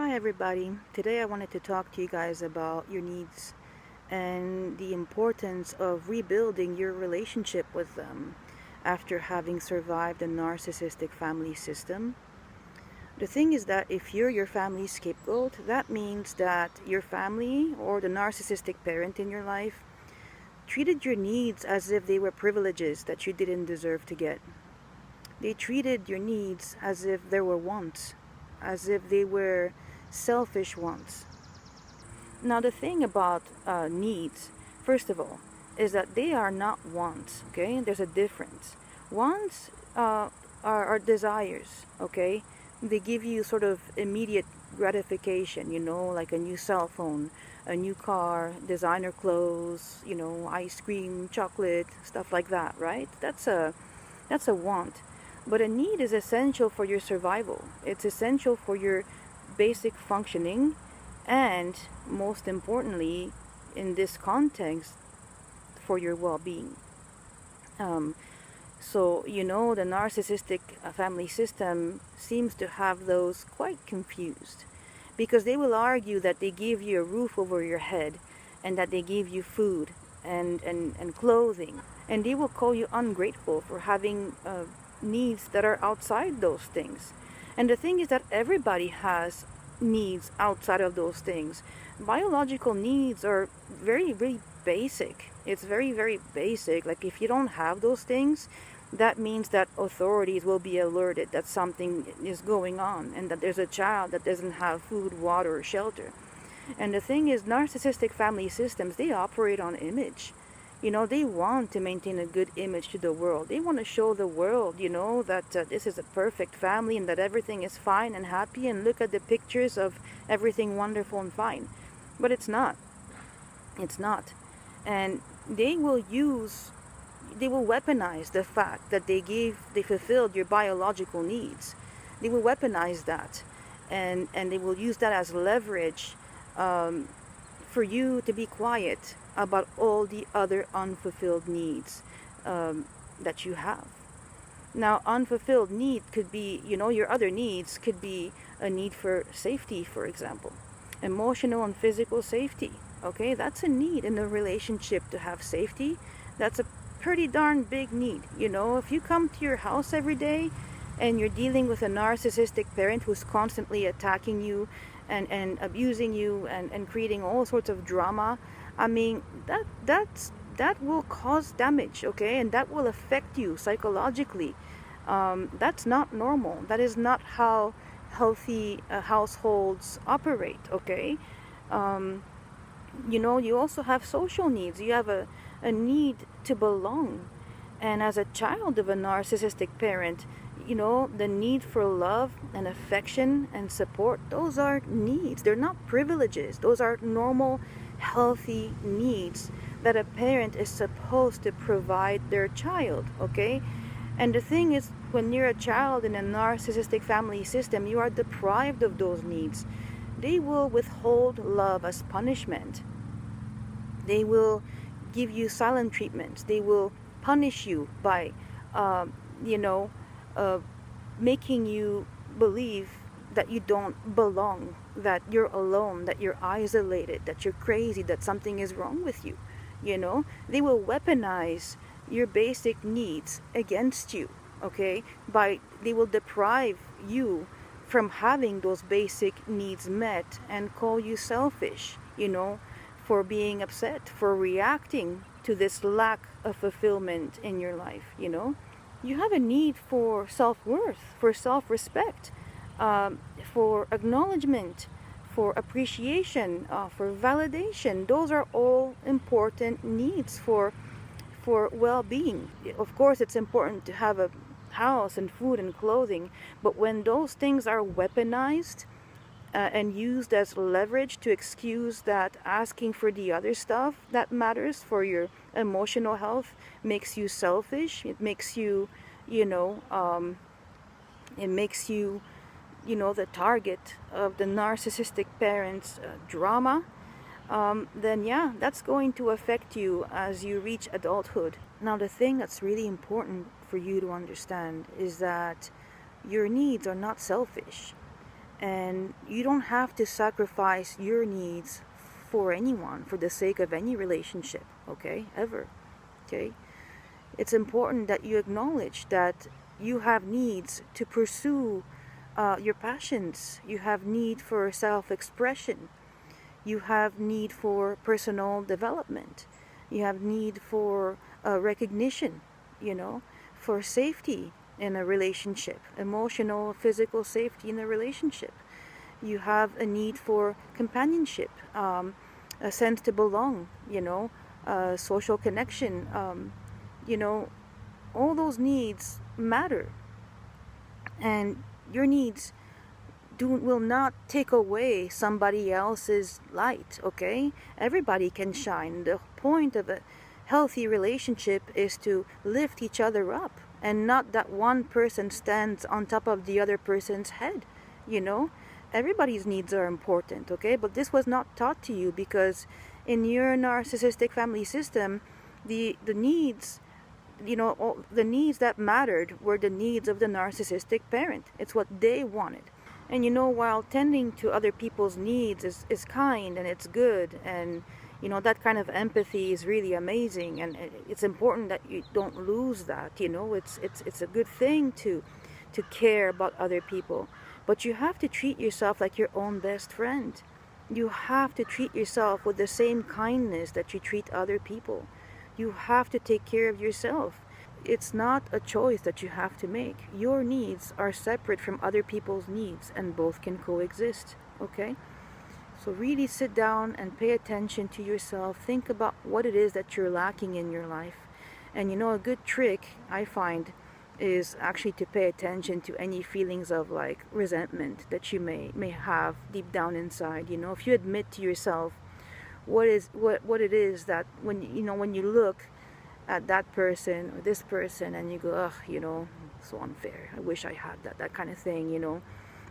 Hi everybody. Today I wanted to talk to you guys about your needs and the importance of rebuilding your relationship with them after having survived a narcissistic family system. The thing is that if you're your family's scapegoat, that means that your family or the narcissistic parent in your life treated your needs as if they were privileges that you didn't deserve to get. They treated your needs as if they were wants, as if they were selfish wants. Now, the thing about needs, first of all, is that they are not wants, okay? There's a difference. Wants are desires, okay? They give you sort of immediate gratification, like a new cell phone, a new car, designer clothes, ice cream, chocolate, stuff like that, right? That's a want. But a need is essential for your survival. It's essential for your basic functioning, and most importantly, in this context, for your well-being. So the narcissistic family system seems to have those quite confused, because they will argue that they give you a roof over your head and that they give you food and clothing, and they will call you ungrateful for having needs that are outside those things. And the thing is that everybody has needs outside of those things. Biological needs are very, very basic. It's very, very basic. Like if you don't have those things, that means that authorities will be alerted that something is going on and that there's a child that doesn't have food, water, or shelter. And the thing is, narcissistic family systems, they operate on image. They want to maintain a good image to the world. They want to show the world, that this is a perfect family and that everything is fine and happy, and look at the pictures of everything wonderful and fine. But it's not. It's not. And they will weaponize the fact that they fulfilled your biological needs. They will weaponize that, and they will use that as leverage for you to be quiet about all the other unfulfilled needs that you have. Now, unfulfilled need could be, your other needs could be a need for safety, for example, emotional and physical safety. Okay, that's a need in a relationship, to have safety. That's a pretty darn big need. If you come to your house every day and you're dealing with a narcissistic parent who's constantly attacking you and abusing you and creating all sorts of drama, I mean, that will cause damage, okay? And that will affect you psychologically. That's not normal. That is not how healthy households operate, okay? You also have social needs. You have a need to belong. And as a child of a narcissistic parent, the need for love and affection and support, those are needs. They're not privileges. Those are normal, healthy needs that a parent is supposed to provide their child, okay? And the thing is, when you're a child in a narcissistic family system, you are deprived of those needs. They will withhold love as punishment. They will give you silent treatment. They will punish you by, making you believe that you don't belong, that you're alone, that you're isolated, that you're crazy, that something is wrong with you. They will weaponize your basic needs against you, okay? They will deprive you from having those basic needs met and call you selfish, for being upset, for reacting to this lack of fulfillment in your life. You have a need for self-worth, for self-respect, for acknowledgement, for appreciation, for validation. Those are all important needs for well-being. Of course, it's important to have a house and food and clothing, but when those things are weaponized and used as leverage to excuse that asking for the other stuff that matters for your emotional health makes you selfish, it makes you, the target of the narcissistic parents' drama, then yeah, that's going to affect you as you reach adulthood. Now, the thing that's really important for you to understand is that your needs are not selfish. And you don't have to sacrifice your needs for anyone for the sake of any relationship, okay? Ever, okay? It's important that you acknowledge that you have needs to pursue your passions. You have need for self-expression. You have need for personal development. You have need for recognition, you know, for safety in a relationship, emotional, physical safety in a relationship. You have a need for companionship, a sense to belong, you know, social connection, you know, all those needs matter. And your needs will not take away somebody else's light, okay? Everybody can shine. The point of a healthy relationship is to lift each other up, and not that one person stands on top of the other person's head, you know? Everybody's needs are important, okay? But this was not taught to you because in your narcissistic family system, the needs, you know, all the needs that mattered were the needs of the narcissistic parent. It's what they wanted. And you know, while tending to other people's needs is kind and it's good, and you know, that kind of empathy is really amazing, and it's important that you don't lose that, you know. It's a good thing to care about other people, but you have to treat yourself like your own best friend. You have to treat yourself with the same kindness that you treat other people. You have to take care of yourself. It's not a choice that you have to make. Your needs are separate from other people's needs, and both can coexist, okay? So really sit down and pay attention to yourself. Think about what it is that you're lacking in your life. And you know, a good trick I find is actually to pay attention to any feelings of like resentment that you may have deep down inside. You know, if you admit to yourself what it is that when you look at that person or this person and you go, ugh, you know, so unfair, I wish I had that kind of thing, you know,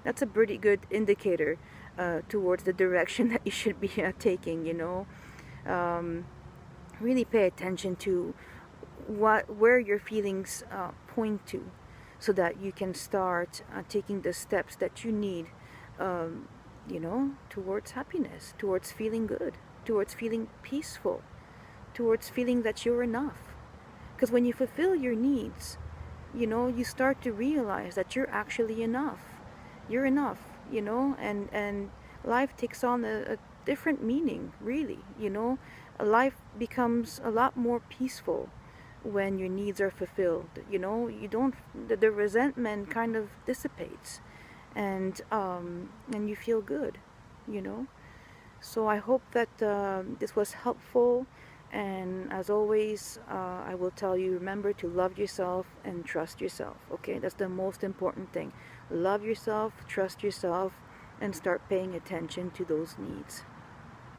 that's a pretty good indicator towards the direction that you should be taking, you know. Really pay attention to where your feelings point to, so that you can start taking the steps that you need, you know, towards happiness, towards feeling good, towards feeling peaceful, towards feeling that you're enough. Because when you fulfill your needs, you know, you start to realize that you're actually enough. You're enough, you know, and life takes on a different meaning, really, you know. Life becomes a lot more peaceful when your needs are fulfilled, you know. You don't, the resentment kind of dissipates, and you feel good, you know. So I hope that this was helpful. And as always, I will tell you, remember to love yourself and trust yourself, okay? That's the most important thing. Love yourself, trust yourself, and start paying attention to those needs.